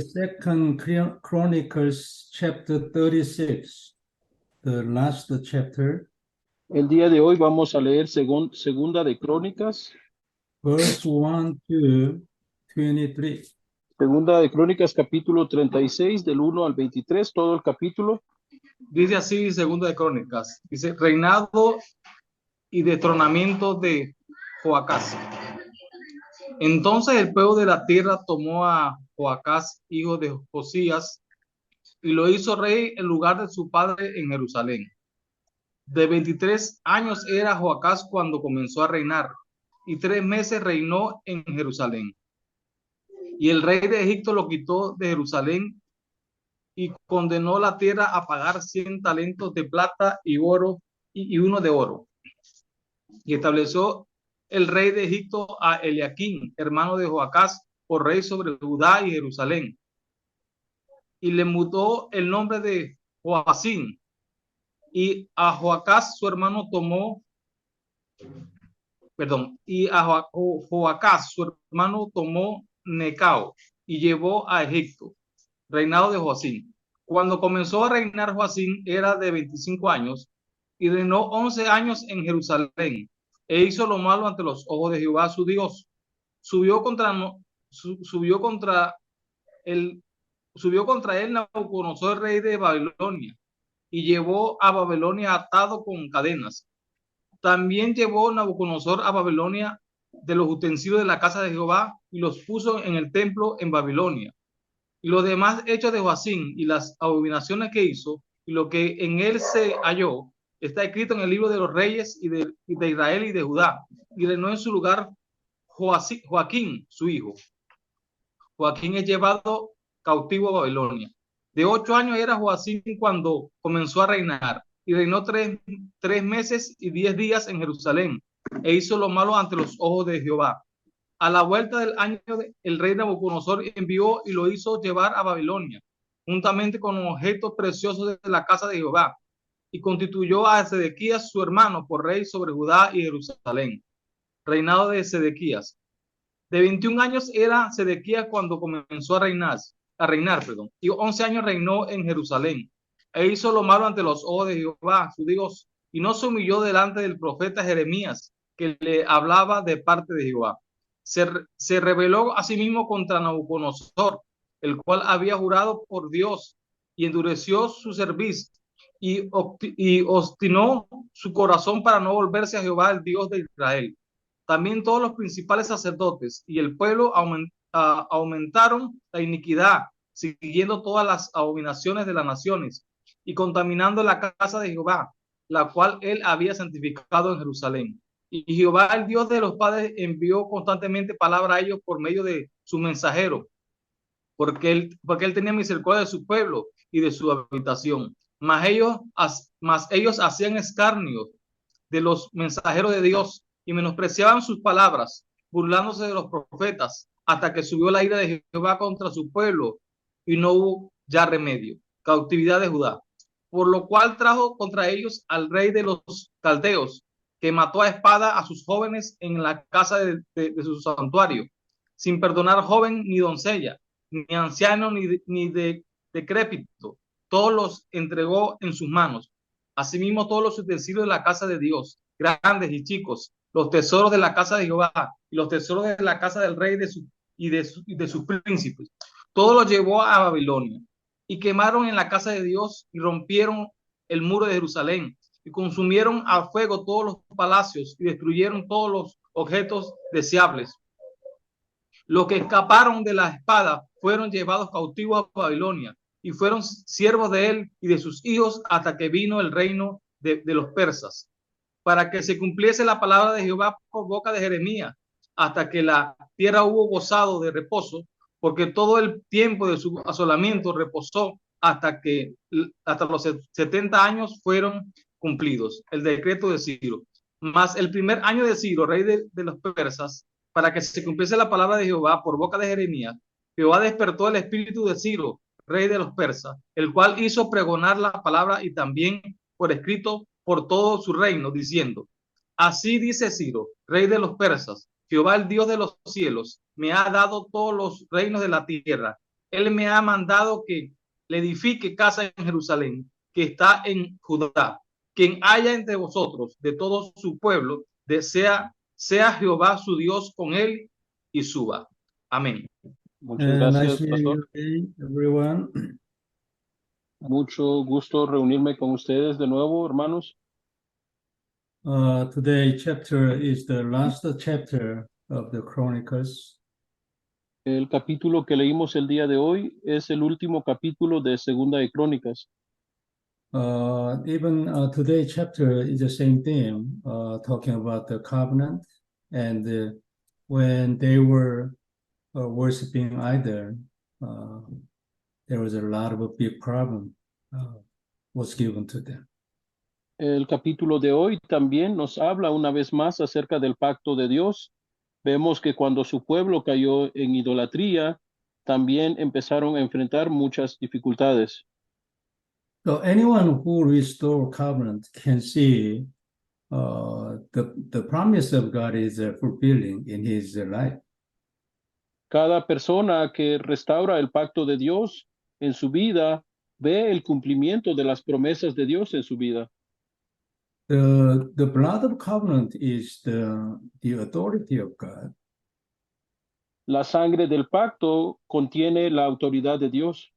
Second Chronicles chapter 36, the last chapter, El día de hoy vamos a leer Segunda de Crónicas, verse 1 to 23. Segunda de Crónicas capítulo 36 del 1 al 23, todo el capítulo. Dice así, Segunda de Crónicas, dice, reinado y detronamiento de Joacás. Entonces el pueblo de la tierra tomó a Joacás, hijo de Josías, y lo hizo rey en lugar de su padre en Jerusalén. De 23 años era Joacás cuando comenzó a reinar, y 3 meses reinó en Jerusalén. Y el rey de Egipto lo quitó de Jerusalén y condenó la tierra a pagar 100 talentos de plata y oro y uno de oro. Y estableció el rey de Egipto a Eliaquín, hermano de Joacás, por rey sobre Judá y Jerusalén. Y le mudó el nombre de Joacín. Y a Joacás su hermano Joacás su hermano tomó Necao y llevó a Egipto. Reinado de Joacín. Cuando comenzó a reinar Joacín era de 25 años y reinó 11 años en Jerusalén e hizo lo malo ante los ojos de Jehová su Dios. Subió contra él Nabucodonosor, rey de Babilonia, y llevó a Babilonia atado con cadenas. También llevó Nabucodonosor a Babilonia de los utensilios de la casa de Jehová y los puso en el templo en Babilonia. Y los demás hechos de Joacín y las abominaciones que hizo y lo que en él se halló está escrito en el libro de los reyes y de Israel y de Judá. Y reinó en su lugar Joaquín, su hijo. Joaquín es llevado cautivo a Babilonia. De 8 años era Joacín cuando comenzó a reinar y reinó tres meses y 10 días en Jerusalén e hizo lo malo ante los ojos de Jehová. A la vuelta del año, el rey Nabucodonosor envió y lo hizo llevar a Babilonia, juntamente con objetos preciosos de la casa de Jehová, y constituyó a Sedequías su hermano por rey sobre Judá y Jerusalén. Reinado de Sedequías. De 21 años era Sedequías cuando comenzó a reinar, y 11 años reinó en Jerusalén, e hizo lo malo ante los ojos de Jehová, su Dios, y no se humilló delante del profeta Jeremías, que le hablaba de parte de Jehová. Se rebeló asimismo contra Nabucodonosor, el cual había jurado por Dios, y endureció su cerviz, y obstinó su corazón para no volverse a Jehová, el Dios de Israel. También todos los principales sacerdotes y el pueblo aumentaron la iniquidad, siguiendo todas las abominaciones de las naciones y contaminando la casa de Jehová, la cual él había santificado en Jerusalén. Y Jehová, el Dios de los padres, envió constantemente palabra a ellos por medio de su mensajero, porque él tenía misericordia de su pueblo y de su habitación. Mas ellos hacían escarnio de los mensajeros de Dios y menospreciaban sus palabras, burlándose de los profetas, hasta que subió la ira de Jehová contra su pueblo y no hubo ya remedio. Cautividad de Judá. Por lo cual trajo contra ellos al rey de los caldeos, que mató a espada a sus jóvenes en la casa de su santuario, sin perdonar joven ni doncella, ni anciano ni decrépito. Todos los entregó en sus manos. Asimismo, todos los utensilios de la casa de Dios, grandes y chicos, los tesoros de la casa de Jehová y los tesoros de la casa del rey y de sus príncipes, todo lo llevó a Babilonia. Y quemaron en la casa de Dios y rompieron el muro de Jerusalén y consumieron a fuego todos los palacios y destruyeron todos los objetos deseables. Los que escaparon de la espada fueron llevados cautivos a Babilonia y fueron siervos de él y de sus hijos hasta que vino el reino de los persas, para que se cumpliese la palabra de Jehová por boca de Jeremías, hasta que la tierra hubo gozado de reposo, porque todo el tiempo de su asolamiento reposó hasta los 70 años fueron cumplidos. El decreto de Ciro. Mas el primer año de Ciro, rey de los persas, para que se cumpliese la palabra de Jehová por boca de Jeremías, Jehová despertó el espíritu de Ciro, rey de los persas, el cual hizo pregonar la palabra y también por escrito por todo su reino, diciendo: así dice Ciro, rey de los persas, Jehová, el Dios de los cielos, me ha dado todos los reinos de la tierra Él me ha mandado que le edifique casa en Jerusalén, que está en Judá. Quien haya entre vosotros de todo su pueblo, sea Jehová su Dios con él y suba. Amén. Muchas Nice gracias, to hear pastor. you again, everyone. Mucho gusto reunirme con ustedes de nuevo, hermanos. Today chapter is the last chapter of the Chronicles. El capítulo que leímos el día de hoy es el último capítulo de Segunda de Crónicas. Even today chapter is the same theme, talking about the covenant, and when they were worshiping idol, there was a lot of a big problem was given to them. El capítulo de hoy también nos habla una vez más acerca del pacto de Dios. Vemos que cuando su pueblo cayó en idolatría, también empezaron a enfrentar muchas dificultades. So anyone who restore covenant can see the promise of God is fulfilling in his life. Cada persona que restaura el pacto de Dios en su vida ve el cumplimiento de las promesas de Dios en su vida. The blood of covenant is the authority of God. La sangre del pacto contiene la autoridad de Dios.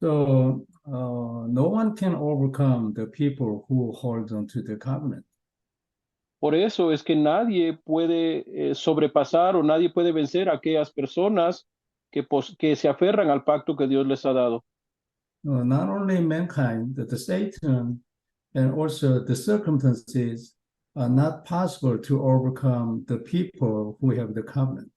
So no one can overcome the people who hold on to the covenant. Por eso es que nadie puede sobrepasar o nadie puede vencer a aquellas personas que se aferran al pacto que Dios les ha dado. Not only mankind, but the Satan and also the circumstances are not possible to overcome the people who have the covenant.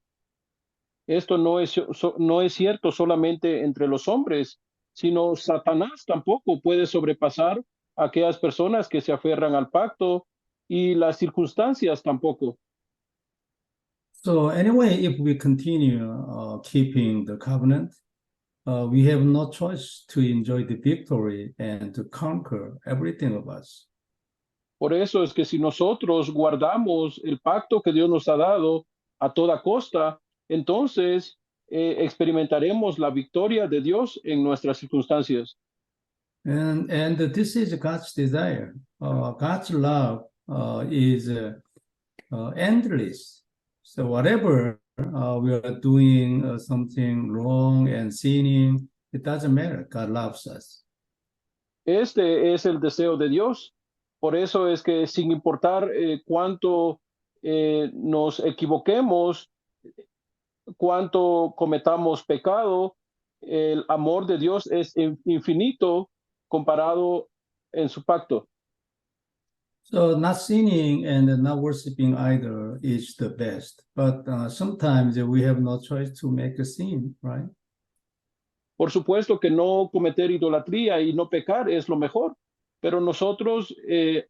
Esto no es cierto solamente entre los hombres, sino Satanás tampoco puede sobrepasar a aquellas personas que se aferran al pacto y las circunstancias tampoco. So anyway, if we continue keeping the covenant, we have no choice to enjoy the victory and to conquer everything of us. Por eso es que si nosotros guardamos el pacto que Dios nos ha dado a toda costa, entonces experimentaremos la victoria de Dios en nuestras circunstancias. And this is God's desire. God's love is endless. So whatever we are doing something wrong and sinning, it doesn't matter. God loves us. Este es el deseo de Dios. Por eso es que sin importar cuánto nos equivoquemos, cuánto cometamos pecado, el amor de Dios es infinito comparado en su pacto. So not sinning and not worshiping either is the best. But sometimes we have no choice to make a sin, right? Por supuesto que no cometer idolatría y no pecar es lo mejor, pero nosotros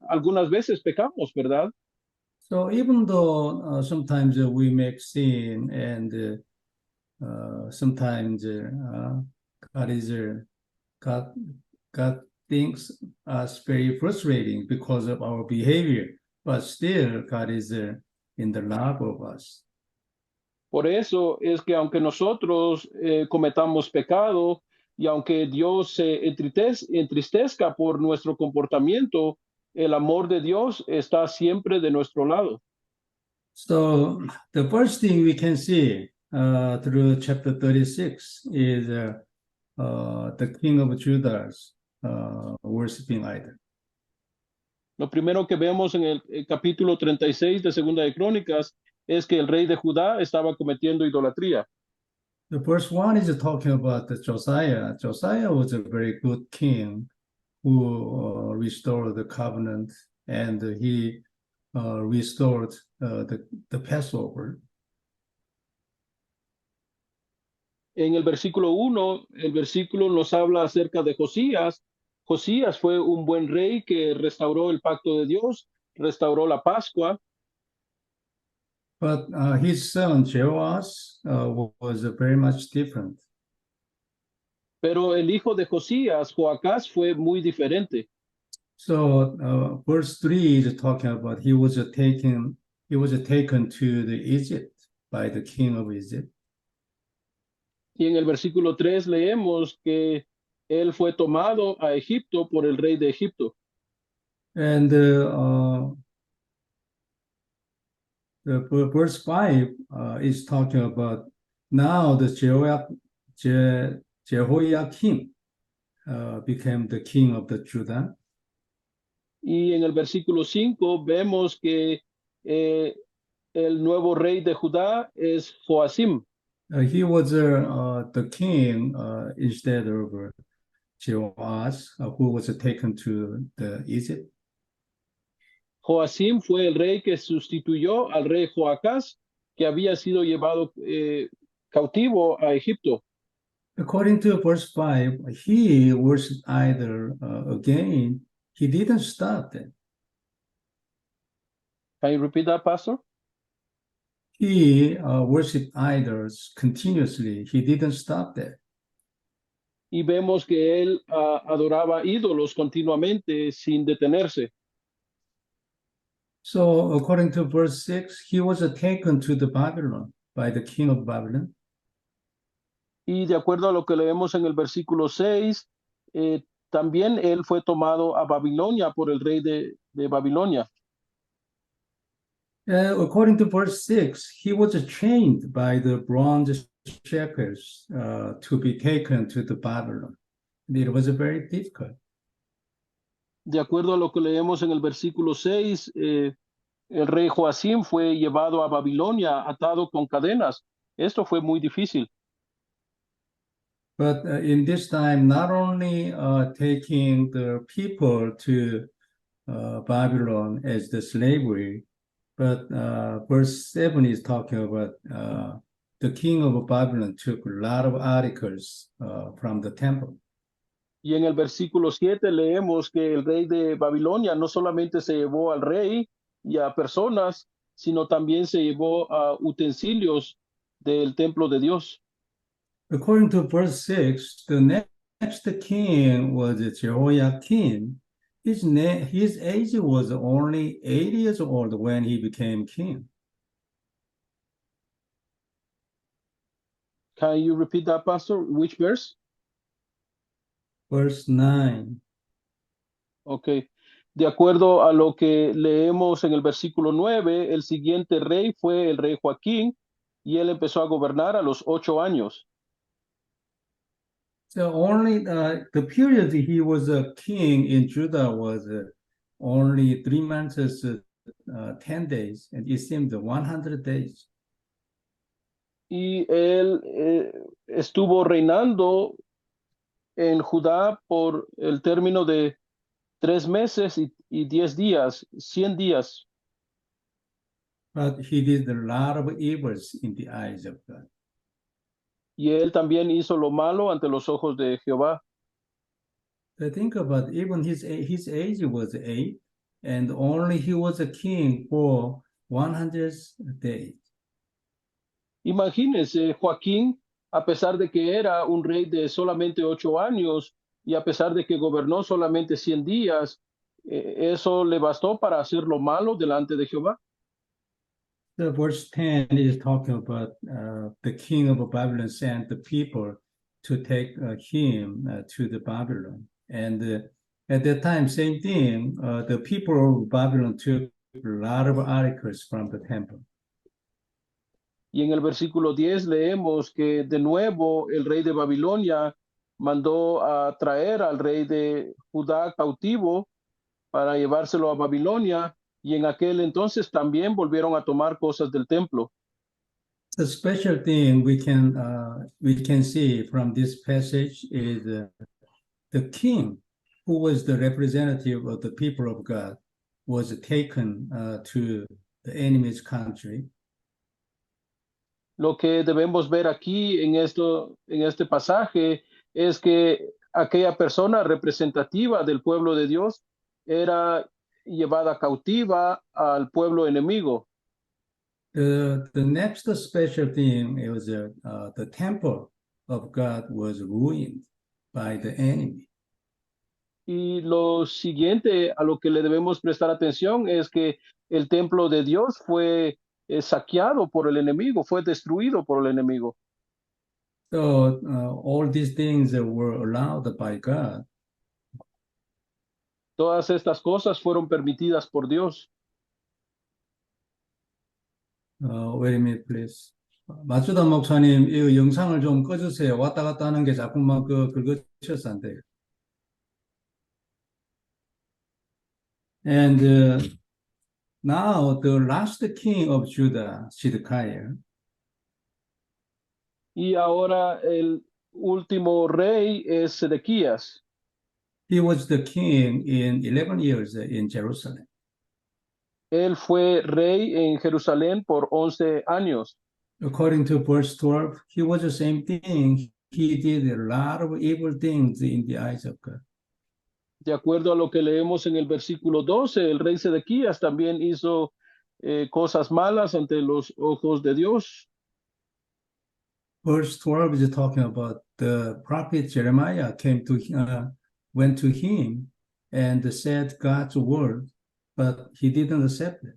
algunas veces pecamos, ¿verdad? So even though sometimes we make sin and sometimes God thinks us very frustrating because of our behavior, but still God is in the love of us. Por eso es que aunque nosotros cometamos pecado y aunque Dios se entristezca por nuestro comportamiento, el amor de Dios está siempre de nuestro lado. So the first thing we can see through chapter 36 is the king of Judah's worshiping idol. Lo primero que vemos en el capítulo 36 de Segunda de Crónicas es que el rey de Judá estaba cometiendo idolatría. The first one is talking about Josiah. Josiah was a very good king who restored the covenant, and he restored the Passover. En el versículo 1, el versículo nos habla acerca de Josías. Josías fue un buen rey que restauró el pacto de Dios, restauró la Pascua. But his son Jehoash was very much different. Pero el hijo de Josías, Joacás, fue muy diferente. So verse 3 is talking about he was taken to the Egypt by the king of Egypt. Y en el versículo 3 leemos que él fue tomado a Egipto por el rey de Egipto. And verse 5 is talking about now the Jehoiakim became the king of the Judah. Y en el versículo 5 vemos que el nuevo rey de Judá es Joacim. He was the king instead of Jehoash, who was taken to the Egypt. Joacim fue el rey que sustituyó al rey Joacás, que había sido llevado cautivo a Egipto. According to verse 5, he worshipped idol again. He didn't stop that. Can you repeat that, Pastor? He worshipped idols continuously. He didn't stop that. Y vemos que él adoraba ídolos continuamente sin detenerse. So according to verse 6, he was taken to the Babylon by the king of Babylon. Y de acuerdo a lo que leemos en el versículo 6, también él fue tomado a Babilonia por el rey de Babilonia. According to verse 6, he was chained by the bronze shackles to be taken to the Babylon. It was very difficult. De acuerdo a lo que leemos en el versículo 6, el rey Joacim fue llevado a Babilonia atado con cadenas. Esto fue muy difícil. But in this time, not only taking the people to Babylon as the slavery, but verse 7 is talking about the king of Babylon took a lot of articles from the temple. Y en el versículo 7 leemos que el rey de Babilonia no solamente se llevó al rey y a personas, sino también se llevó a utensilios del templo de Dios. According to verse 6, the next king was Jehoiakim. His age was only 80 years old when he became king. Can you repeat that, Pastor? Which verse? Verse 9. Ok. De acuerdo a lo que leemos en el versículo 9, el siguiente rey fue el rey Joaquín y él empezó a gobernar a los 8 años. So only the period he was a king in Judah was only 3 months, 10 days, and it seemed 100 days. Y él estuvo reinando en Judá por el término de 3 meses y 10 días, 100 días. But he did a lot of evils in the eyes of God. Y él también hizo lo malo ante los ojos de Jehová. So think about even his age was 8, and only he was a king for 100 days. Imagínense, Joaquín, a pesar de que era un rey de solamente 8 años y a pesar de que gobernó solamente 100 días, eso le bastó para hacer lo malo delante de Jehová. The verse 10 is talking about the king of Babylon sent the people to take him to the Babylon. And at that time, same thing, the people of Babylon took a lot of articles from the temple. Y en el versículo 10 leemos que de nuevo el rey de Babilonia mandó a traer al rey de Judá cautivo para llevárselo a Babilonia, y en aquel entonces también volvieron a tomar cosas del templo. The special thing we can see from this passage is the king, who was the representative of the people of God, was taken to the enemy's country. Lo que debemos ver aquí en este pasaje es que aquella persona representativa del pueblo de Dios era llevada cautiva al pueblo enemigo. The next special thing is the temple of God was ruined by the enemy. Y lo siguiente a lo que le debemos prestar atención es que el templo de Dios fue saqueado por el enemigo, fue destruido por el enemigo. So all these things were allowed by God. Todas estas cosas fueron permitidas por Dios. Wait a minute, please. 마츠다 목사님, 이 영상을 좀 꺼주세요. 왔다 갔다 하는 게 자꾸만 긁어쳐서 안 돼요. And now the last king of Judah, Zedekiah, Y ahora el último rey es Sedequías. he was the king in 11 years in Jerusalem. Él fue rey en Jerusalén por 11 años. According to verse 12, he was the same thing. He did a lot of evil things in the eyes of God. De acuerdo a lo que leemos en el versículo 12, el rey Sedequías también hizo cosas malas ante los ojos de Dios. Verse 12 is talking about the prophet Jeremiah went to him and said God's word, but he didn't accept it.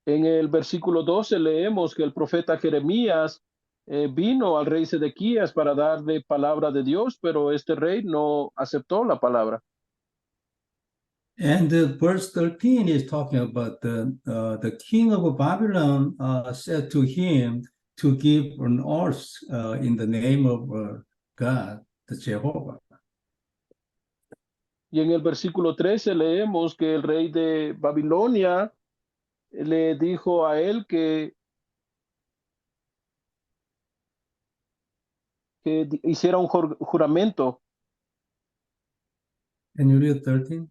En el versículo 12 leemos que el profeta Jeremías vino al rey Sedequías para darle palabra de Dios, pero este rey no aceptó la palabra. And verse 13 is talking about the king of Babylon said to him to give an oath in the name of God, the Jehovah. Y en el versículo 13 leemos que el rey de Babilonia le dijo a él que hiciera un juramento. Can you read 13?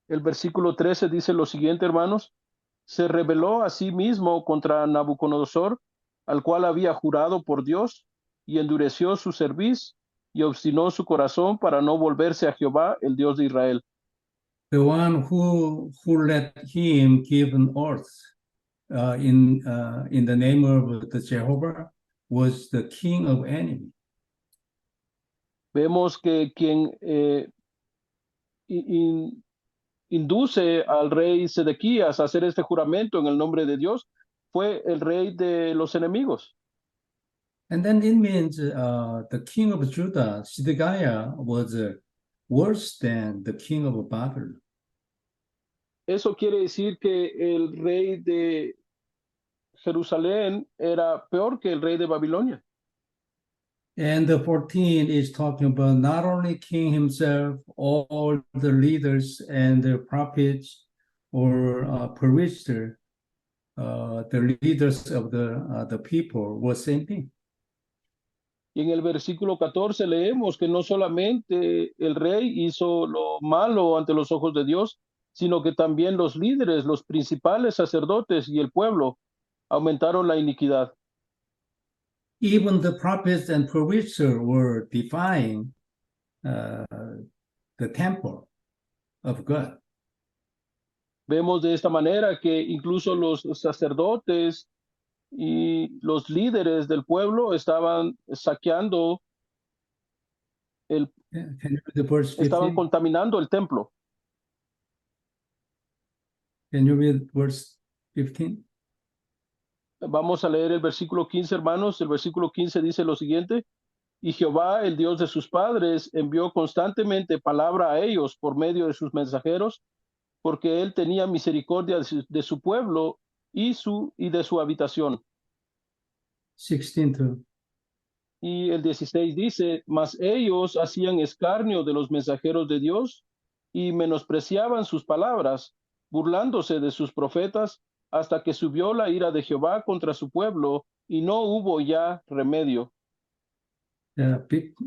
El versículo 13 dice lo siguiente, hermanos: se rebeló a sí mismo contra Nabucodonosor, al cual había jurado por Dios, y endureció su cerviz y obstinó su corazón para no volverse a Jehová, el Dios de Israel. The one who let him give an oath in the name of the Jehovah was the king of enemy. Vemos que quien induce al rey Sedequías a hacer este juramento en el nombre de Dios fue el rey de los enemigos. And then it means the king of Judah, Zedekiah, was worse than the king of Babylon. Eso quiere decir que el rey de Jerusalén era peor que el rey de Babilonia. And the 14 is talking about not only king himself, all the leaders and the prophets or priests, the leaders of the people were same thing. Y en el versículo 14 leemos que no solamente el rey hizo lo malo ante los ojos de Dios, sino que también los líderes, los principales sacerdotes y el pueblo aumentaron la iniquidad. Even the prophets and priests were defying the temple of God. Vemos de esta manera que incluso los sacerdotes y los líderes del pueblo estaban saqueando Can you read the verse 15? estaban contaminando el templo. Can you read verse 15? Vamos a leer el versículo 15, hermanos. El versículo 15 dice lo siguiente: y Jehová, el Dios de sus padres, envió constantemente palabra a ellos por medio de sus mensajeros, porque él tenía misericordia de su pueblo y de su habitación. 16 too. Y el 16 dice: mas ellos hacían escarnio de los mensajeros de Dios y menospreciaban sus palabras, burlándose de sus profetas, hasta que subió la ira de Jehová contra su pueblo y no hubo ya remedio.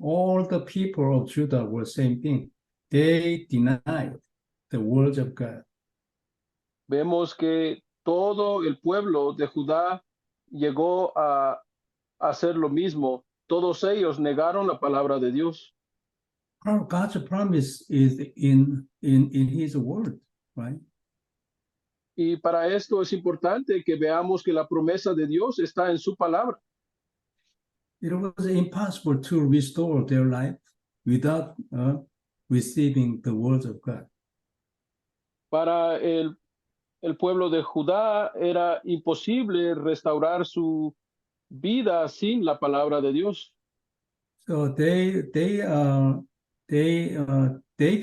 All the people of Judah were same thing. They denied the words of God. Vemos que todo el pueblo de Judá llegó a hacer lo mismo. Todos ellos negaron la palabra de Dios. God's promise is in his word, right? Y para esto es importante que veamos que la promesa de Dios está en su palabra. It was impossible to restore their life without receiving the words of God. Para el pueblo de Judá era imposible restaurar su vida sin la palabra de Dios. So they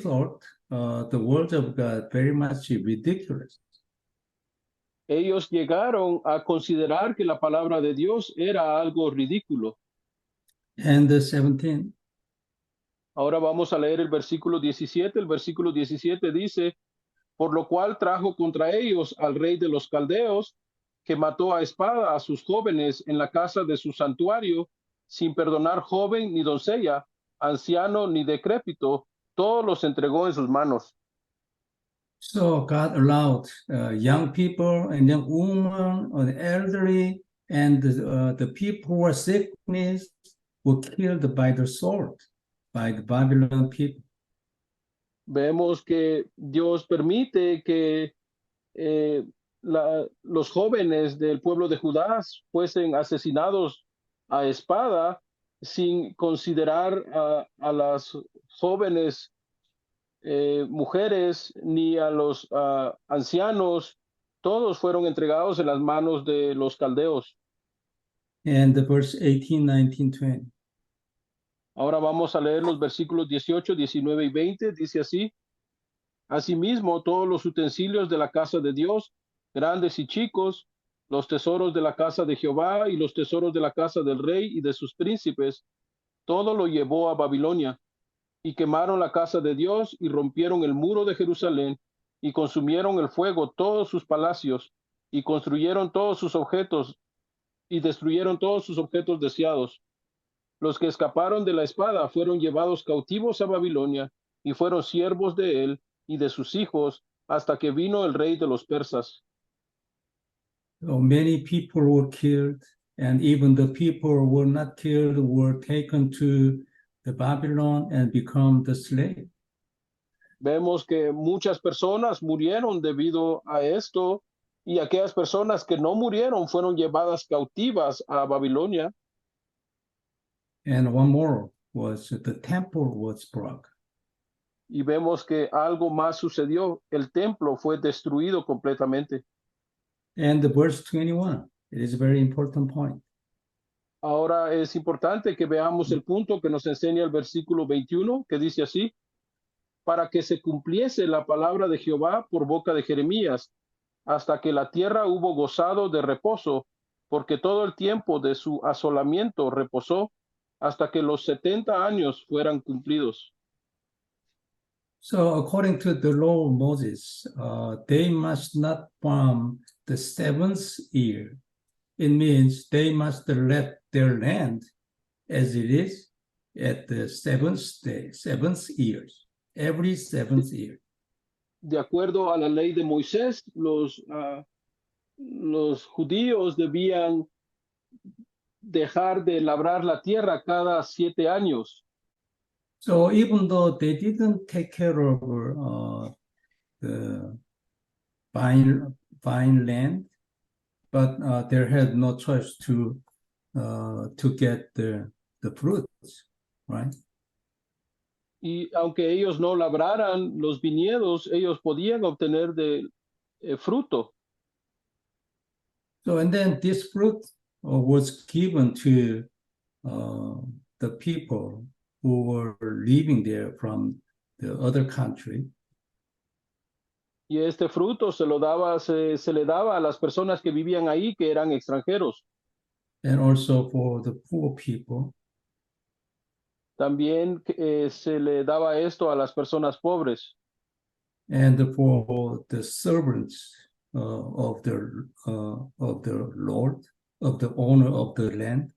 thought the word of God very much ridiculous. Ellos llegaron a considerar que la palabra de Dios era algo ridículo. And the 17, Ahora vamos a leer el versículo 17. El versículo 17 dice, por lo cual trajo contra ellos al rey de los caldeos, que mató a espada a sus jóvenes en la casa de su santuario, sin perdonar joven ni doncella, anciano ni decrépito, todos los entregó en sus manos. so God allowed young people and young women and elderly and the people who were sickness were killed by the sword, by the Babylon people. Vemos que Dios permite que los jóvenes del pueblo de Judá fuesen asesinados a espada sin considerar a las jóvenes mujeres ni a los ancianos. Todos fueron entregados en las manos de los caldeos. And the verse 18, 19, 20. Ahora vamos a leer los versículos 18, 19 y 20. Dice así: asimismo, todos los utensilios de la casa de Dios, grandes y chicos, los tesoros de la casa de Jehová y los tesoros de la casa del rey y de sus príncipes, todo lo llevó a Babilonia. Y quemaron la casa de Dios y rompieron el muro de Jerusalén y consumieron el fuego todos sus palacios y construyeron todos sus objetos y destruyeron todos sus objetos deseados. Los que escaparon de la espada fueron llevados cautivos a Babilonia y fueron siervos de él y de sus hijos hasta que vino el rey de los persas. So many people were killed, and even the people who were not killed were taken to the Babylon and become the slave. Vemos que muchas personas murieron debido a esto y aquellas personas que no murieron fueron llevadas cautivas a Babilonia. And one more was the temple was broken. Y vemos que algo más sucedió. El templo fue destruido completamente. And the verse 21, it is a very important point. Ahora es importante que veamos el punto que nos enseña el versículo 21, que dice así: para que se cumpliese la palabra de Jehová por boca de Jeremías, hasta que la tierra hubo gozado de reposo, porque todo el tiempo de su asolamiento reposó, hasta que los 70 años fueran cumplidos. So according to the law of Moses, they must not farm the seventh year. It means they must let their land as it is at the seventh day, seventh years, every seventh year. De acuerdo a la ley de Moisés, los judíos debían dejar de labrar la tierra cada 7 años. So even though they didn't take care of the vine land, but they had no choice to get the fruits, right? Y aunque ellos no labraran los viñedos, ellos podían obtener de fruto. So and then this fruit was given to the people who were living there from the other country. Y este fruto se le daba a las personas que vivían ahí, que eran extranjeros. And also for the poor people. También se le daba esto a las personas pobres. And for the servants of the Lord, of the owner of the land.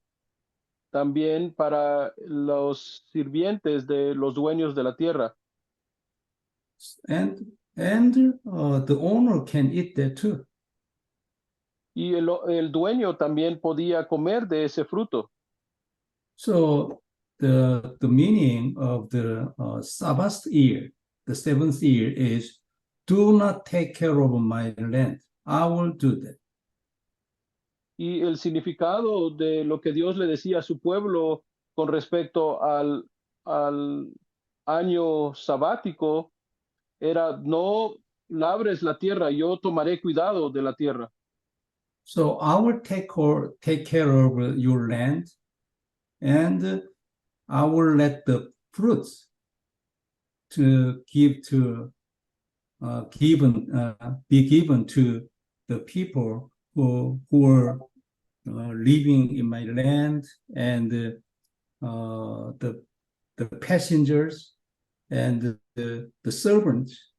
También para los sirvientes de los dueños de la tierra. And the owner can eat that too. Y el dueño también podía comer de ese fruto. So the meaning of the Sabbath year, the seventh year, is do not take care of my land. I will do that. Y el significado de lo que Dios le decía a su pueblo con respecto al año sabático era: no labres la tierra, yo tomaré cuidado de la tierra. So I will take care of your land, and I will let the fruits to give to be given to the people who are living in my land, and the passengers and the servants,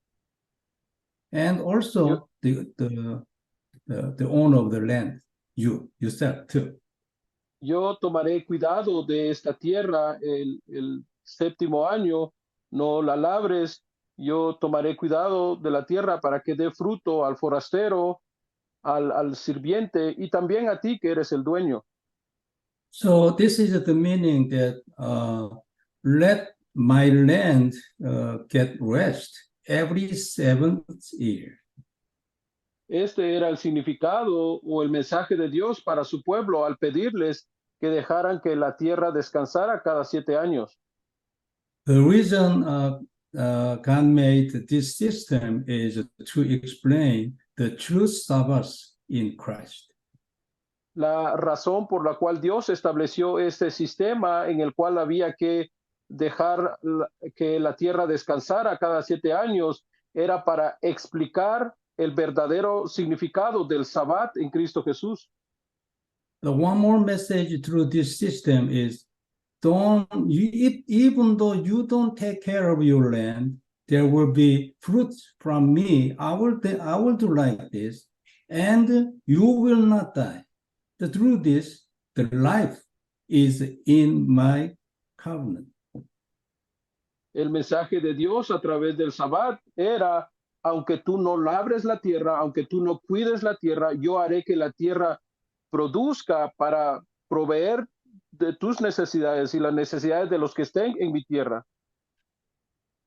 and also the owner of the land, yourself too. Yo tomaré cuidado de esta tierra el séptimo año, no la labres. Yo tomaré cuidado de la tierra para que dé fruto al forastero, al sirviente y también a ti que eres el dueño. So this is the meaning that let my land get rest every seventh year. Este era el significado o el mensaje de Dios para su pueblo al pedirles que dejaran que la tierra descansara cada 7 años. The reason God made this system is to explain the true Sabbath in Christ. La razón por la cual Dios estableció este sistema en el cual había que dejar que la tierra descansara cada 7 años era para explicar el verdadero significado del Sabbat en Cristo Jesús. The one more message through this system is even though you don't take care of your land, there will be fruits from me. I will do like this, and you will not die. The truth is, the life is in my covenant. El mensaje de Dios a través del Sabbat era, aunque tú no labres la tierra, aunque tú no cuides la tierra, yo haré que la tierra produzca para proveer de tus necesidades y las necesidades de los que estén en mi tierra.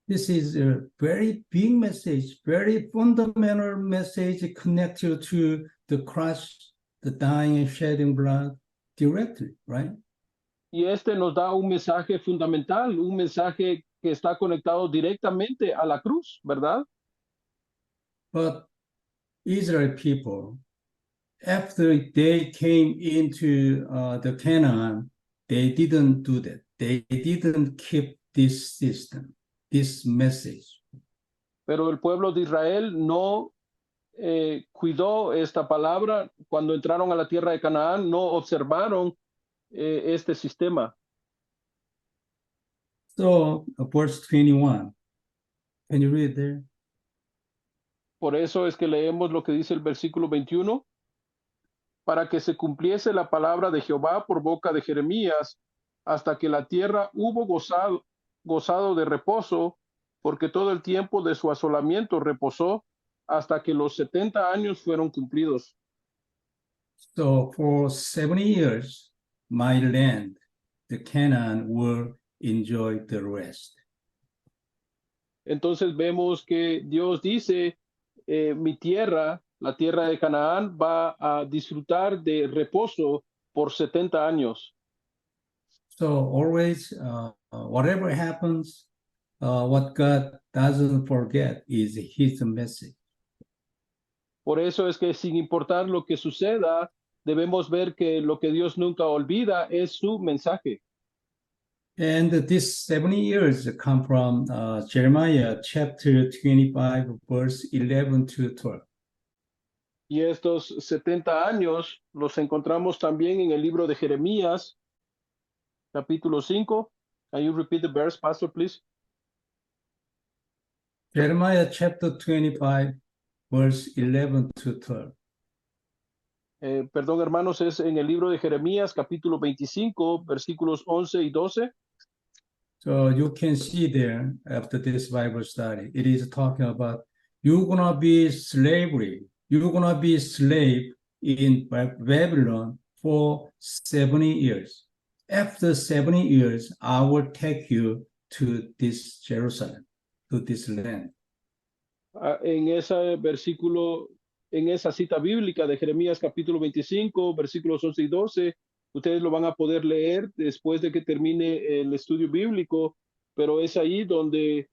This is a very big message, very fundamental message connected to the cross, the dying and shedding blood directly, right? Y este nos da un mensaje fundamental, un mensaje que está conectado directamente a la cruz, ¿verdad? But Israel people, after they came into the Canaan, they didn't do that. They didn't keep this system, this message. Pero el pueblo de Israel no cuidó esta palabra. Cuando entraron a la tierra de Canaán, no observaron este sistema. So, verse 21, can you read there? Por eso es que leemos lo que dice el versículo 21. Para que se cumpliese la palabra de Jehová por boca de Jeremías, hasta que la tierra hubo gozado de reposo, porque todo el tiempo de su asolamiento reposó, hasta que los 70 años fueron cumplidos. So for 70 years, my land, the Canaan, will enjoy the rest. Entonces vemos que Dios dice, mi tierra, la tierra de Canaán, va a disfrutar de reposo por 70 años. So always, whatever happens, what God doesn't forget is his message. Por eso es que sin importar lo que suceda, debemos ver que lo que Dios nunca olvida es su mensaje. And these 70 years come from Jeremiah chapter 25, verse 11 to 12. Y estos 70 años los encontramos también en el libro de Jeremías, capítulo 5. Can you repeat the verse, Pastor, please? Jeremiah chapter 25, verse 11 to 12. Perdón, hermanos, es en el libro de Jeremías, capítulo 25, versículos 11 y 12. So you can see there after this Bible study, it is talking about you're gonna be slavery. You're gonna be slave in Babylon for 70 years. After 70 years, I will take you to this Jerusalem, to this land. En ese versículo, en esa cita bíblica de Jeremías capítulo 25, versículos 11 y 12, ustedes lo van a poder leer después de que termine el estudio bíblico, pero es ahí donde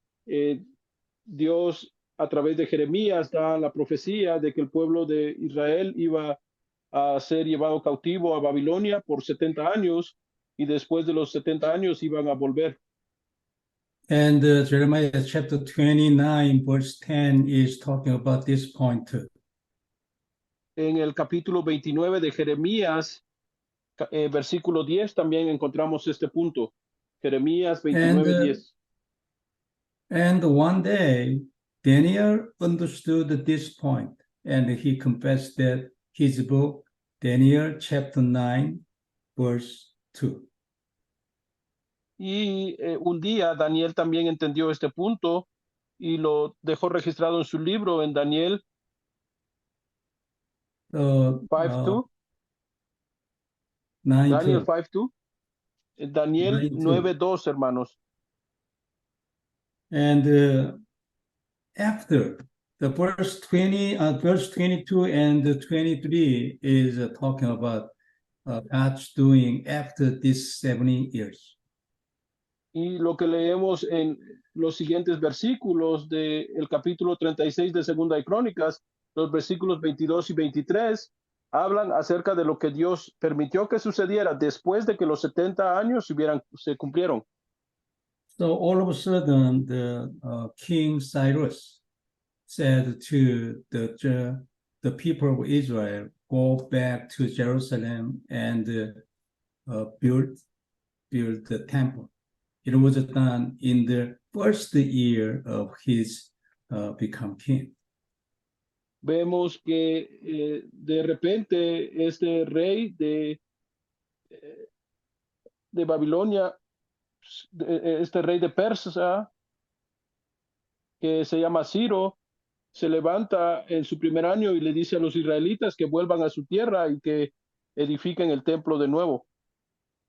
Dios a través de Jeremías da la profecía de que el pueblo de Israel iba a ser llevado cautivo a Babilonia por 70 años y después de los 70 años iban a volver. And Jeremiah chapter 29, verse 10 is talking about this point too. En el capítulo 29 de Jeremías, versículo 10, también encontramos este punto. Jeremías 29, 10. And one day, Daniel understood this point, and he confessed that his book, Daniel chapter 9, verse 2. Y un día Daniel también entendió este punto y lo dejó registrado en su libro en Daniel 5:2. 9, Daniel 2. 5:2. Daniel 9:2, hermanos. And after the verse 22 and 23 is talking about God's doing after these 70 years. Y lo que leemos en los siguientes versículos del capítulo 36 de Segunda de Crónicas, los versículos 22 y 23, hablan acerca de lo que Dios permitió que sucediera después de que los 70 años se cumplieron. So all of a sudden, the King Cyrus said to the people of Israel, go back to Jerusalem and build the temple. It was done in the first year of his become king. Vemos que de repente este rey de Babilonia, este rey de Persia, que se llama Ciro, se levanta en su primer año y le dice a los israelitas que vuelvan a su tierra y que edifiquen el templo de nuevo.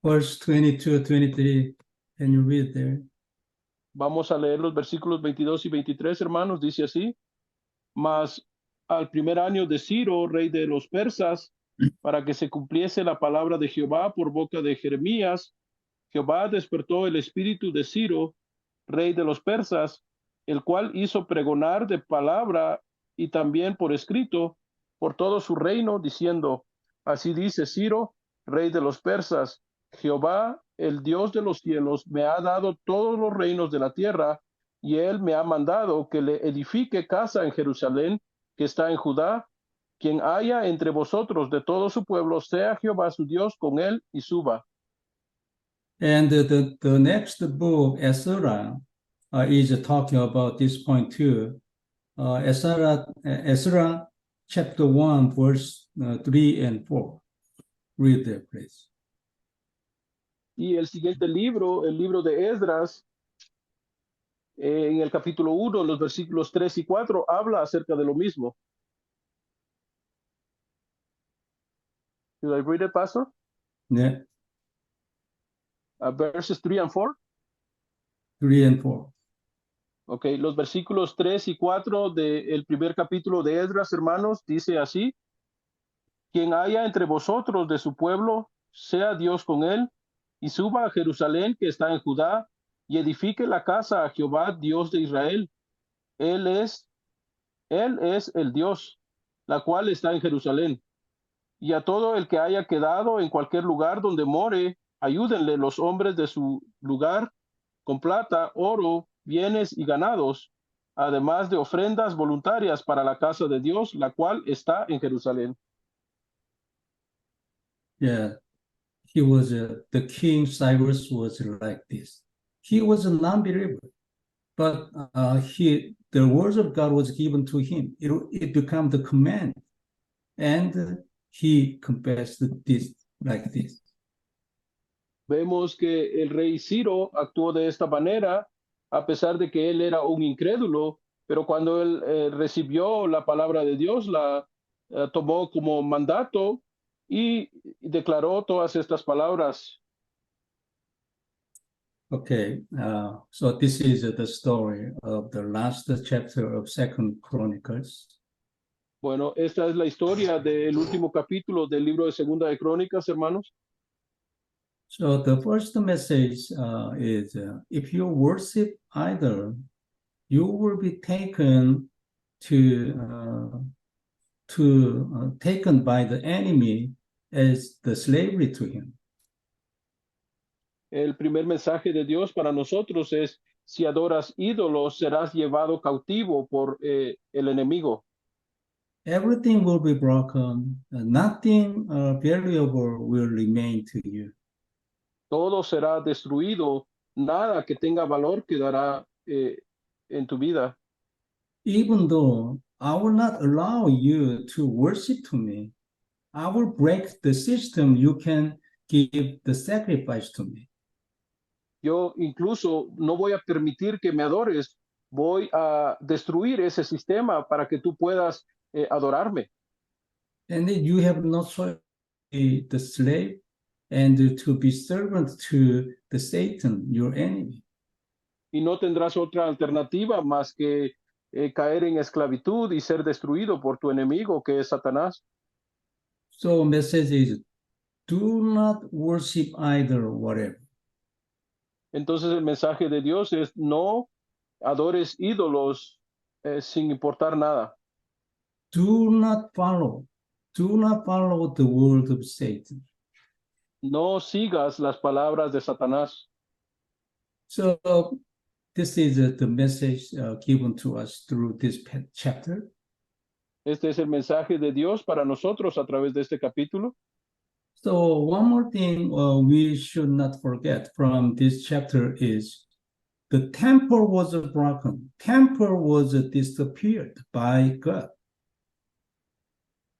Verse 22, 23, can you read there? Vamos a leer los versículos 22 y 23, hermanos. Dice así: mas al primer año de Ciro, rey de los persas, para que se cumpliese la palabra de Jehová por boca de Jeremías, Jehová despertó el espíritu de Ciro, rey de los persas, el cual hizo pregonar de palabra y también por escrito por todo su reino, diciendo: así dice Ciro, rey de los persas, Jehová, el Dios de los cielos, me ha dado todos los reinos de la tierra, y él me ha mandado que le edifique casa en Jerusalén, que está en Judá. Quien haya entre vosotros de todo su pueblo, sea Jehová su Dios con él y suba. And the next book, Ezra, is talking about this point too. Ezra chapter 1, verse 3 and 4. Read there, please. Y el siguiente libro, el libro de Esdras, en el capítulo 1, los versículos 3 y 4, habla acerca de lo mismo. Should I read it, Pastor? Yeah, Verses 3 and 4. 3 and 4. Ok, los versículos 3 y 4 del primer capítulo de Esdras, hermanos, dice así: quien haya entre vosotros de su pueblo, sea Dios con él, y suba a Jerusalén que está en Judá, y edifique la casa a Jehová, Dios de Israel. Él es el Dios, la cual está en Jerusalén. Y a todo el que haya quedado en cualquier lugar donde more, ayúdenle los hombres de su lugar con plata, oro, bienes y ganados, además de ofrendas voluntarias para la casa de Dios, la cual está en Jerusalén. Yeah, he was the King Cyrus was like this. He was a non-believer, but the words of God was given to him. It became the command, and he confessed this like this. Vemos que el rey Ciro actuó de esta manera, a pesar de que él era un incrédulo, pero cuando él recibió la palabra de Dios, la tomó como mandato y declaró todas estas palabras. Okay, so this is the story of the last chapter of Second Chronicles. Bueno, esta es la historia del último capítulo del libro de Segunda de Crónicas, hermanos. So the first message is if you worship idol, you will be taken to taken by the enemy as the slavery to him. El primer mensaje de Dios para nosotros es, si adoras ídolos, serás llevado cautivo por el enemigo. Everything will be broken, nothing valuable will remain to you. Todo será destruido, nada que tenga valor quedará en tu vida. Even though I will not allow you to worship to me, I will break the system you can give the sacrifice to me. Yo incluso no voy a permitir que me adores, voy a destruir ese sistema para que tú puedas adorarme. And then you have no choice to be the slave and to be servant to the Satan, your enemy. Y no tendrás otra alternativa más que caer en esclavitud y ser destruido por tu enemigo, que es Satanás. So message is, do not worship either whatever. Entonces el mensaje de Dios es, no adores ídolos sin importar nada. Do not follow the word of Satan. No sigas las palabras de Satanás. So this is the message given to us through this chapter. Este es el mensaje de Dios para nosotros a través de este capítulo. So one more thing we should not forget from this chapter is the temple was broken. Temple was disappeared by God.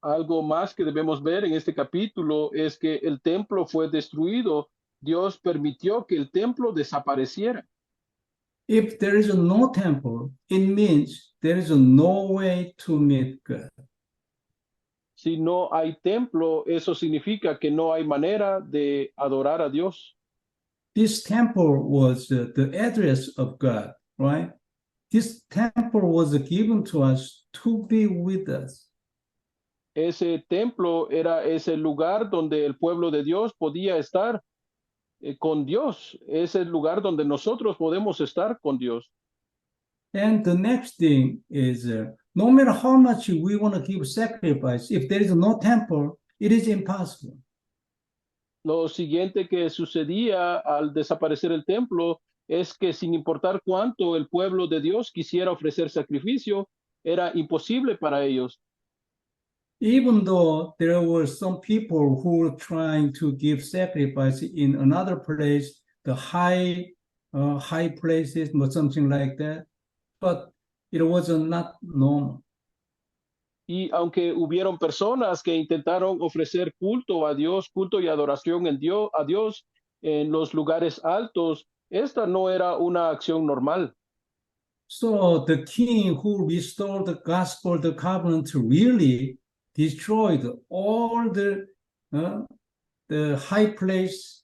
Algo más que debemos ver en este capítulo es que el templo fue destruido. Dios permitió que el templo desapareciera. If there is no temple, it means there is no way to meet God. Si no hay templo, eso significa que no hay manera de adorar a Dios. This temple was the address of God, right? This temple was given to us to be with us. Ese templo era ese lugar donde el pueblo de Dios podía estar con Dios. Es el lugar donde nosotros podemos estar con Dios. And the next thing is, no matter how much we want to give sacrifice, if there is no temple, it is impossible. Lo siguiente que sucedía al desaparecer el templo es que sin importar cuánto el pueblo de Dios quisiera ofrecer sacrificio, era imposible para ellos. Even though there were some people who were trying to give sacrifice in another place, the high places or something like that, but it was not normal. Y aunque hubieron personas que intentaron ofrecer culto a Dios, culto y adoración a Dios en los lugares altos, esta no era una acción normal. So the king who restored the gospel, the covenant, really destroyed all the high place,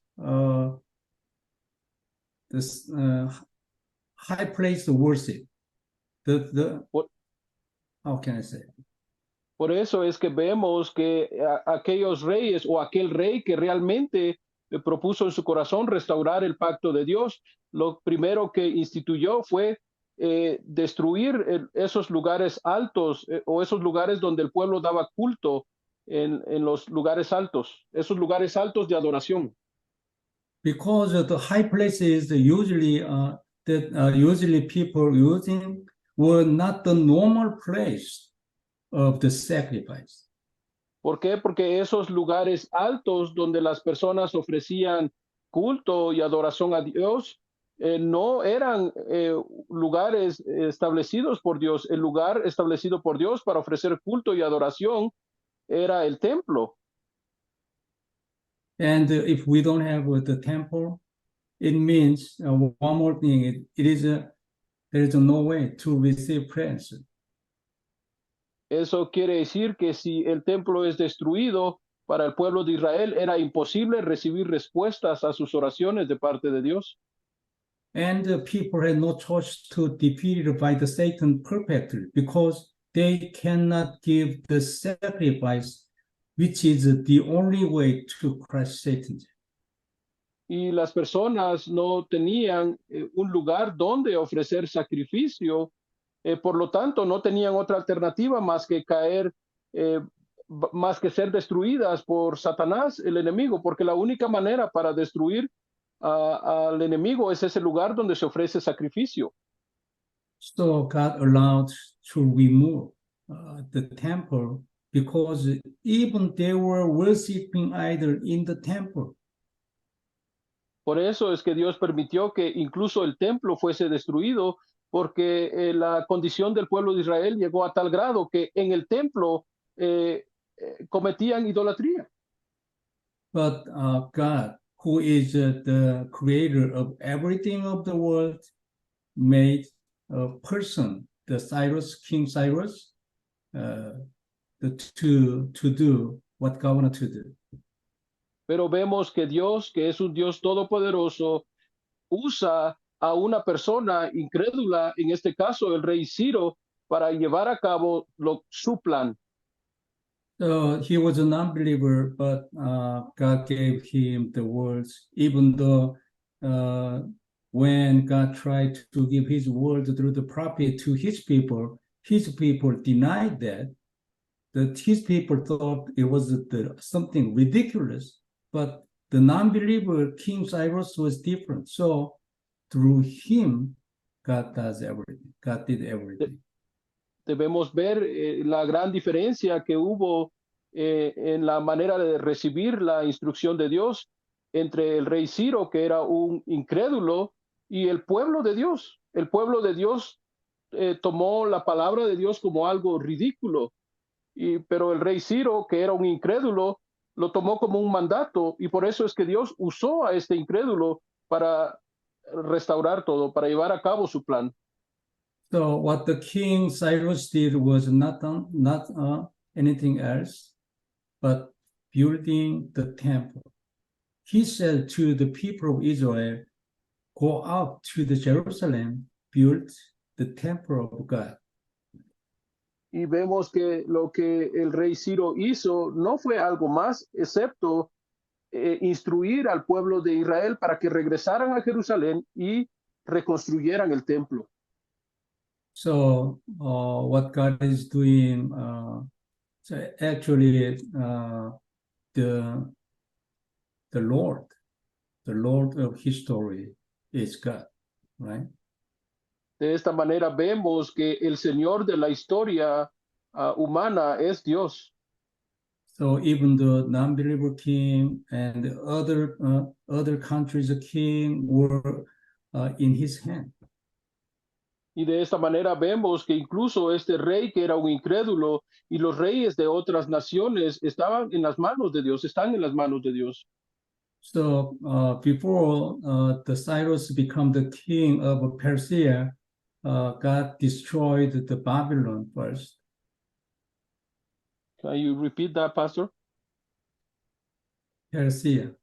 high place worship. How can I say? Por eso es que vemos que aquellos reyes o aquel rey que realmente propuso en su corazón restaurar el pacto de Dios, lo primero que instituyó fue destruir esos lugares altos o esos lugares donde el pueblo daba culto en los lugares altos, esos lugares altos de adoración. Because the high places usually that usually people using were not the normal place of the sacrifice. ¿Por qué? Porque esos lugares altos donde las personas ofrecían culto y adoración a Dios no eran lugares establecidos por Dios. El lugar establecido por Dios para ofrecer culto y adoración era el templo. And if we don't have the temple, it means one more thing. There is no way to receive prayers. Eso quiere decir que si el templo es destruido, para el pueblo de Israel era imposible recibir respuestas a sus oraciones de parte de Dios. And the people had no choice to defeat it by the Satan perfectly because they cannot give the sacrifice, which is the only way to crush Satan. Y las personas no tenían un lugar donde ofrecer sacrificio, por lo tanto no tenían otra alternativa más que caer más que ser destruidas por Satanás, el enemigo, porque la única manera para destruir al enemigo es ese lugar donde se ofrece sacrificio. So God allowed to remove the temple because even they were worshiping idol in the temple. Por eso es que Dios permitió que incluso el templo fuese destruido, porque la condición del pueblo de Israel llegó a tal grado que en el templo cometían idolatría. But God, who is the creator of everything of the world, made a person, the King Cyrus, to do what God wanted to do. Pero vemos que Dios, que es un Dios todopoderoso, usa a una persona incrédula, en este caso el rey Ciro, para llevar a cabo su plan. So he was a non-believer, but God gave him the words, even though when God tried to give his word through the prophet to his people denied that. That his people thought it was something ridiculous, but the non-believer King Cyrus was different. So through him, God does everything. God did everything. Debemos ver la gran diferencia que hubo en la manera de recibir la instrucción de Dios entre el rey Ciro, que era un incrédulo, y el pueblo de Dios. El pueblo de Dios tomó la palabra de Dios como algo ridículo, pero el rey Ciro, que era un incrédulo, lo tomó como un mandato, y por eso es que Dios usó a este incrédulo para restaurar todo, para llevar a cabo su plan. So what the King Cyrus did was not anything else, but building the temple. He said to the people of Israel, go up to the Jerusalem, build the temple of God. Y vemos que lo que el rey Ciro hizo no fue algo más, excepto instruir al pueblo de Israel para que regresaran a Jerusalén y reconstruyeran el templo. So what God is doing, so actually the Lord of history is God, right? De esta manera vemos que el Señor de la historia humana es Dios. So even the non-believer king and the other countries' king were in his hand. Y de esta manera vemos que incluso este rey que era un incrédulo y los reyes de otras naciones estaban en las manos de Dios, están en las manos de Dios. So before the Cyrus become the king of Persia, God destroyed the Babylon first. Can you repeat that, Pastor? Persia.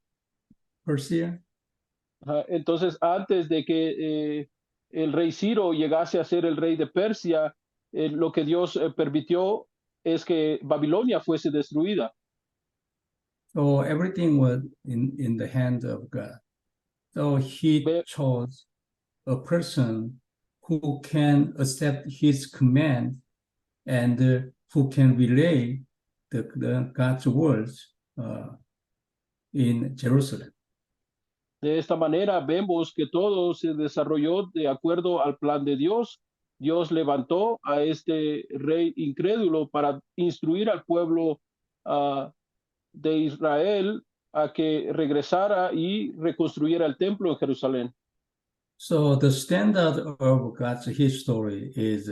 Entonces, antes de que el rey Ciro llegase a ser el rey de Persia, lo que Dios permitió es que Babilonia fuese destruida. So everything was in the hand of God. So he chose a person who can accept his command and who can relay the God's words in Jerusalem. De esta manera vemos que todo se desarrolló de acuerdo al plan de Dios. Dios levantó a este rey incrédulo para instruir al pueblo de Israel a que regresara y reconstruyera el templo en Jerusalén. So the standard of God's history is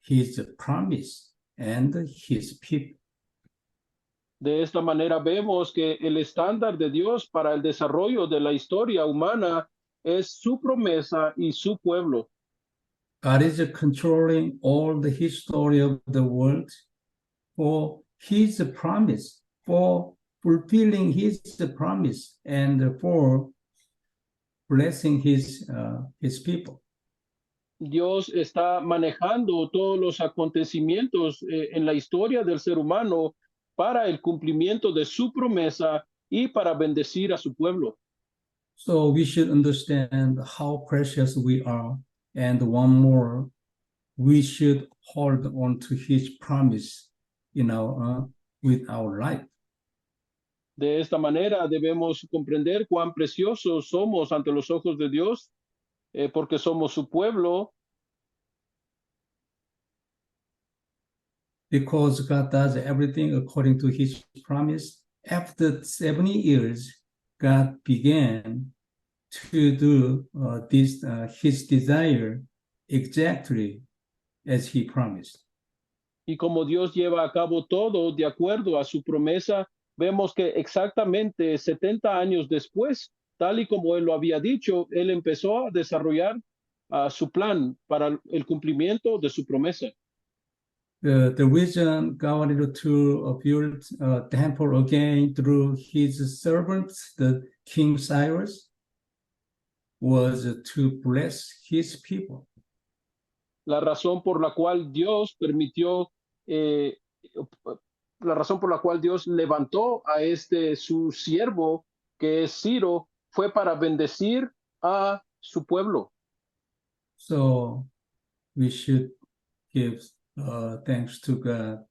his promise and his people. De esta manera vemos que el estándar de Dios para el desarrollo de la historia humana es su promesa y su pueblo. God is controlling all the history of the world for his promise, for fulfilling his promise, and for blessing his people. Dios está manejando todos los acontecimientos en la historia del ser humano para el cumplimiento de su promesa y para bendecir a su pueblo. So we should understand how precious we are. And one more, we should hold on to his promise in our with our life. De esta manera debemos comprender cuán preciosos somos ante los ojos de Dios, porque somos su pueblo, Because God does everything according to his promise. After 70 years, God began to do his desire exactly as he promised. y como Dios lleva a cabo todo de acuerdo a su promesa, vemos que exactamente 70 años después, tal y como Él lo había dicho, Él empezó a desarrollar su plan para el cumplimiento de su promesa. The reason God wanted to build a temple again through his servants, the King Cyrus, was to bless his people. La razón por la cual Dios permitió, la razón por la cual Dios levantó a su siervo, que es Ciro, fue para bendecir a su pueblo. So we should give thanks to God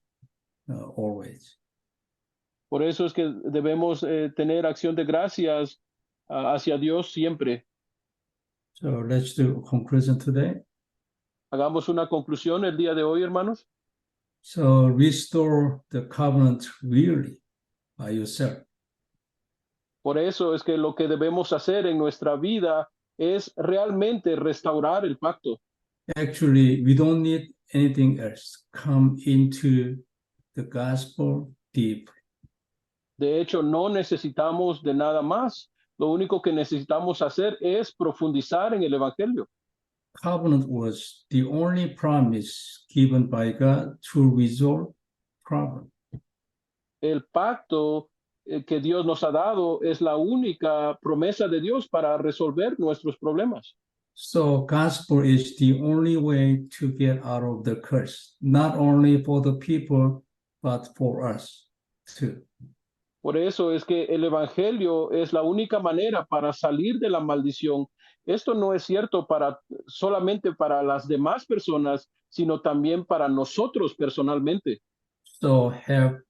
always. Por eso es que debemos tener acción de gracias hacia Dios siempre. So let's do a conclusion today. Hagamos una conclusión el día de hoy, hermanos. So restore the covenant really by yourself. Por eso es que lo que debemos hacer en nuestra vida es realmente restaurar el pacto. Actually, we don't need anything else. Come into the gospel deep. De hecho, no necesitamos de nada más. Lo único que necesitamos hacer es profundizar en el Evangelio. Covenant was the only promise given by God to resolve problems. El pacto que Dios nos ha dado es la única promesa de Dios para resolver nuestros problemas. So gospel is the only way to get out of the curse, not only for the people, but for us too. Por eso es que el Evangelio es la única manera para salir de la maldición. Esto no es cierto solamente para las demás personas, sino también para nosotros personalmente. So have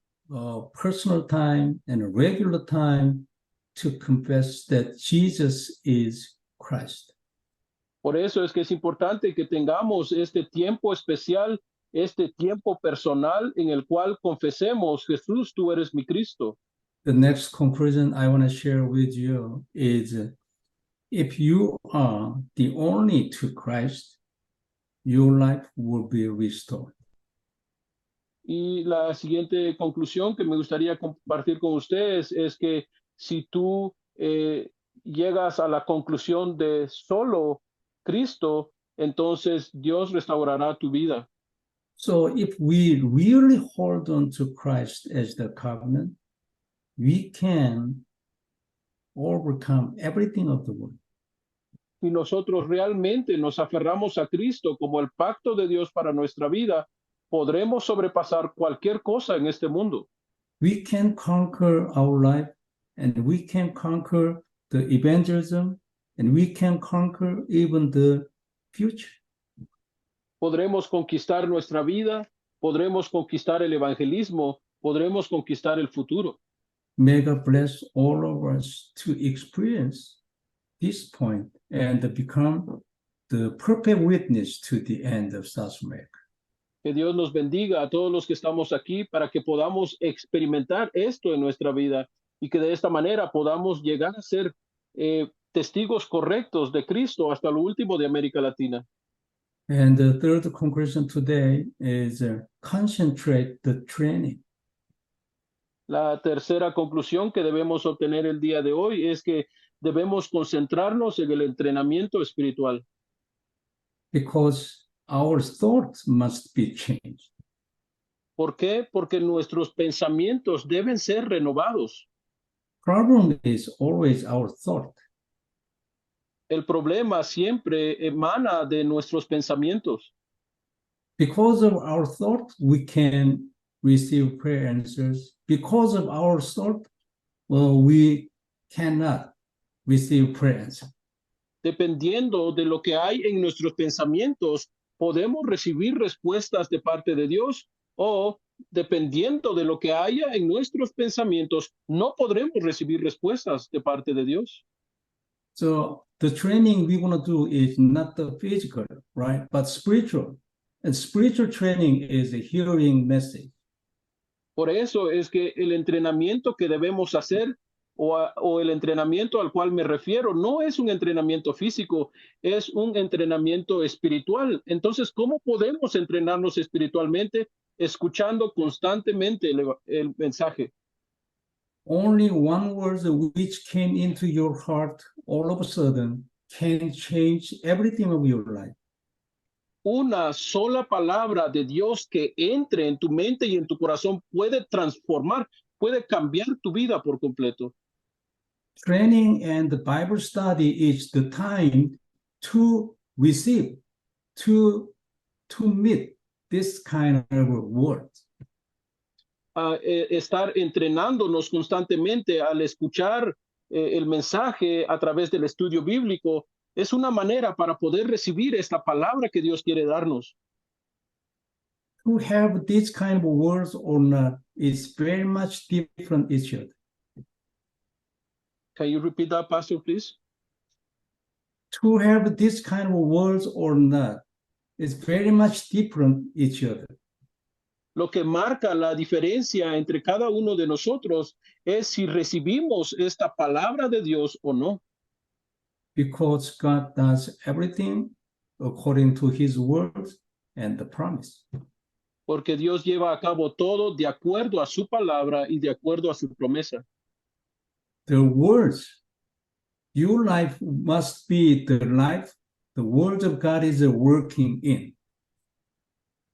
personal time and a regular time to confess that Jesus is Christ. Por eso es que es importante que tengamos este tiempo especial, este tiempo personal en el cual confesemos, Jesús, tú eres mi Cristo. The next conclusion I want to share with you is if you are the only to Christ, your life will be restored. Y la siguiente conclusión que me gustaría compartir con ustedes es que si tú llegas a la conclusión de solo Cristo, entonces Dios restaurará tu vida. So if we really hold on to Christ as the covenant, we can overcome everything of the world. Si nosotros realmente nos aferramos a Cristo como el pacto de Dios para nuestra vida, podremos sobrepasar cualquier cosa en este mundo. We can conquer our life, and we can conquer the evangelism, and we can conquer even the future. Podremos conquistar nuestra vida, podremos conquistar el evangelismo, podremos conquistar el futuro. May God bless all of us to experience this point and become the perfect witness to the end of South America. Que Dios nos bendiga a todos los que estamos aquí para que podamos experimentar esto en nuestra vida y que de esta manera podamos llegar a ser testigos correctos de Cristo hasta lo último de América Latina. And the third conclusion today is concentrate the training. La tercera conclusión que debemos obtener el día de hoy es que debemos concentrarnos en el entrenamiento espiritual. Because our thoughts must be changed. ¿Por qué? Porque nuestros pensamientos deben ser renovados. Problem is always our thought. El problema siempre emana de nuestros pensamientos. Because of our thought, we can receive prayer answers. Because of our thought, we cannot receive prayer answers. Dependiendo de lo que hay en nuestros pensamientos, podemos recibir respuestas de parte de Dios o dependiendo de lo que haya en nuestros pensamientos, no podremos recibir respuestas de parte de Dios. So the training we want to do is not the physical, right? But spiritual. And spiritual training is a hearing message. Por eso es que el entrenamiento que debemos hacer o el entrenamiento al cual me refiero no es un entrenamiento físico, es un entrenamiento espiritual. Entonces, ¿cómo podemos entrenarnos espiritualmente? Escuchando constantemente el mensaje. Only one word which came into your heart all of a sudden can change everything of your life. Una sola palabra de Dios que entre en tu mente y en tu corazón puede transformar, puede cambiar tu vida por completo. Training and the Bible study is the time to receive, to meet this kind of word. Estar entrenándonos constantemente al escuchar el mensaje a través del estudio bíblico es una manera para poder recibir esta palabra que Dios quiere darnos. To have this kind of words or not is very much different each other. Can you repeat that, Pastor, please? To have this kind of words or not is very much different each other. Lo que marca la diferencia entre cada uno de nosotros es si recibimos esta palabra de Dios o no. Because God does everything according to his word and the promise. Porque Dios lleva a cabo todo de acuerdo a su palabra y de acuerdo a su promesa. The words, your life must be the life the word of God is working in.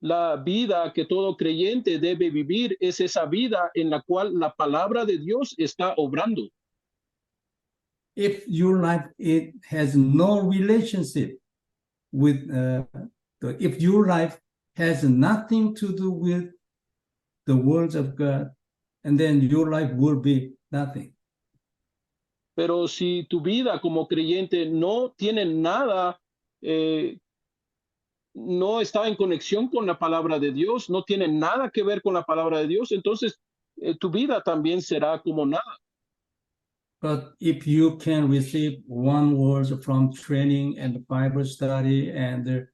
La vida que todo creyente debe vivir es esa vida en la cual la palabra de Dios está obrando. If your life it has no relationship with if your life has nothing to do with the words of God, and then your life will be nothing. Pero si tu vida como creyente no tiene nada, no está en conexión con la palabra de Dios, no tiene nada que ver con la palabra de Dios, entonces tu vida también será como nada. But if you can receive one word from training and Bible study and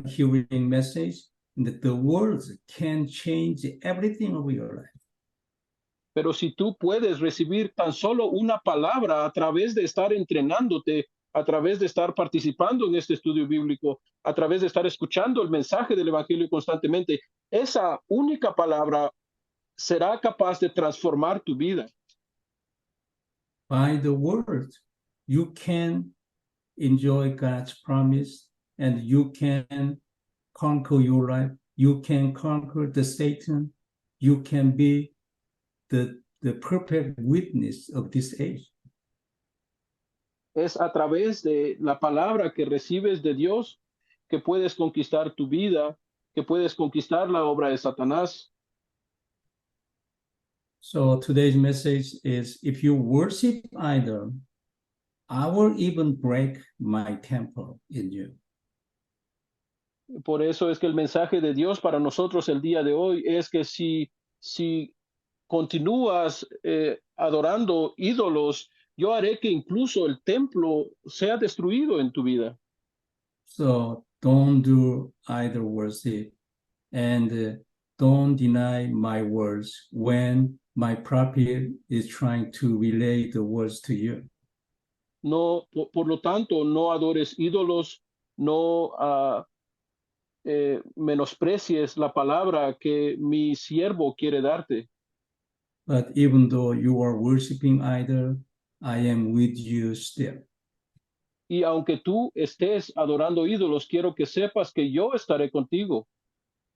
hearing message, the words can change everything of your life. Pero si tú puedes recibir tan solo una palabra a través de estar entrenándote, a través de estar participando en este estudio bíblico, a través de estar escuchando el mensaje del Evangelio constantemente, esa única palabra será capaz de transformar tu vida. By the word, you can enjoy God's promise and you can conquer your life. You can conquer the Satan. You can be the perfect witness of this age. Es a través de la palabra que recibes de Dios que puedes conquistar tu vida, que puedes conquistar la obra de Satanás. So today's message is, if you worship idol, I will even break my temple in you. Por eso es que el mensaje de Dios para nosotros el día de hoy es que si continúas adorando ídolos, yo haré que incluso el templo sea destruido en tu vida. So don't do idol worship and don't deny my words when my prophet is trying to relay the words to you. No, por lo tanto, no adores ídolos, no menosprecies la palabra que mi siervo quiere darte. But even though you are worshiping idol, I am with you still. Y aunque tú estés adorando ídolos, quiero que sepas que yo estaré contigo.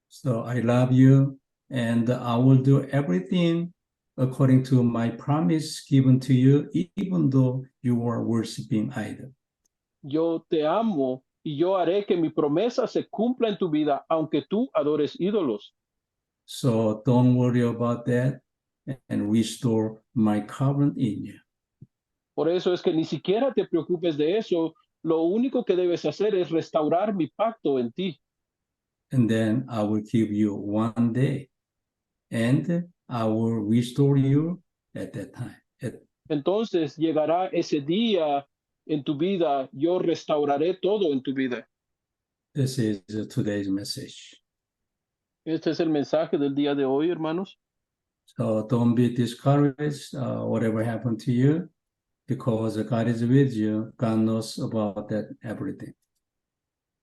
So I love you and I will do everything according to my promise given to you, even though you are worshiping idol. Yo te amo y yo haré que mi promesa se cumpla en tu vida, aunque tú adores ídolos. So don't worry about that and restore my covenant in you. Por eso es que ni siquiera te preocupes de eso. Lo único que debes hacer es restaurar mi pacto en ti. And then I will give you one day and I will restore you at that time. Entonces llegará ese día en tu vida, yo restauraré todo en tu vida. This is today's message. Este es el mensaje del día de hoy, hermanos. So don't be discouraged, whatever happened to you, because God is with you. God knows about that everything.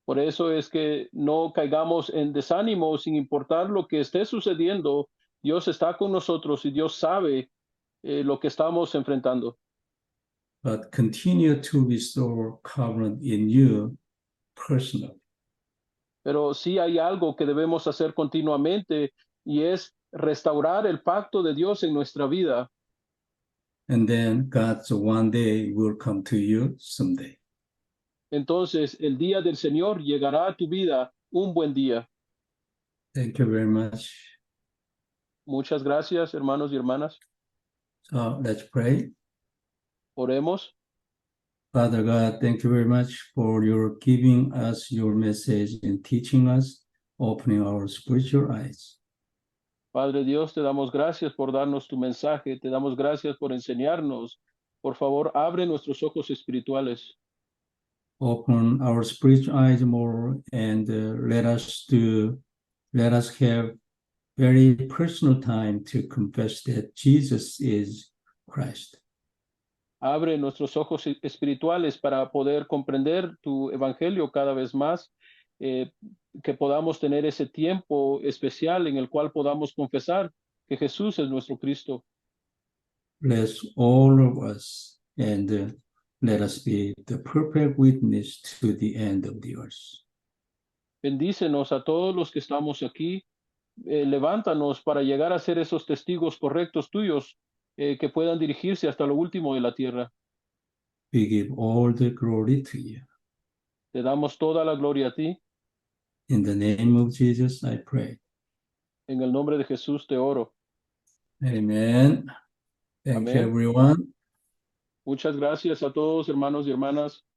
Por eso es que no caigamos en desánimo sin importar lo que esté sucediendo. Dios está con nosotros y Dios sabe lo que estamos enfrentando. But continue to restore covenant in you personally. Pero sí hay algo que debemos hacer continuamente y es restaurar el pacto de Dios en nuestra vida. And then God's one day will come to you someday. Entonces el día del Señor llegará a tu vida un buen día. Thank you very much. Muchas gracias, hermanos y hermanas. So let's pray. Oremos. Father God, thank you very much for your giving us your message and teaching us, opening our spiritual eyes. Padre Dios, te damos gracias por darnos tu mensaje, te damos gracias por enseñarnos. Por favor, abre nuestros ojos espirituales. Open our spiritual eyes more and let us have very personal time to confess that Jesus is Christ. Abre nuestros ojos espirituales para poder comprender tu evangelio cada vez más, que podamos tener ese tiempo especial en el cual podamos confesar que Jesús es nuestro Cristo. Bless all of us and let us be the perfect witness to the end of the earth. Bendícenos a todos los que estamos aquí. Levántanos para llegar a ser esos testigos correctos tuyos que puedan dirigirse hasta lo último de la tierra. We give all the glory to you. Te damos toda la gloria a ti. In the name of Jesus, I pray. En el nombre de Jesús te oro. Amen. Thank you, Amén. everyone. Muchas gracias a todos, hermanos y hermanas.